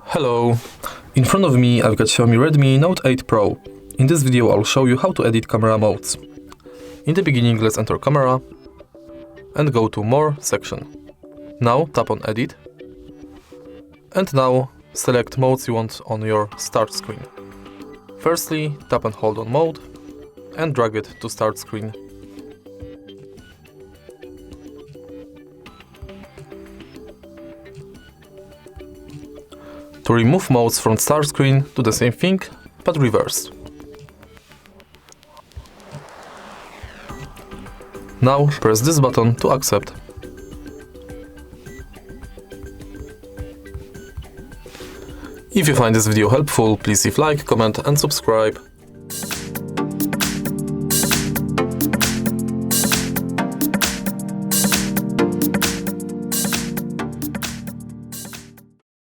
Hello! In front of me I've got Xiaomi Redmi Note 8 Pro. In this video I'll show you how to edit camera modes. In the beginning let's enter camera and go to More section. Now tap on Edit and now select modes you want on your start screen. Firstly, tap and hold on mode and drag it to start screen. To remove modes from start screen, do the same thing, but reverse. Now press this button to accept. If you find this video helpful, please leave like, comment and subscribe.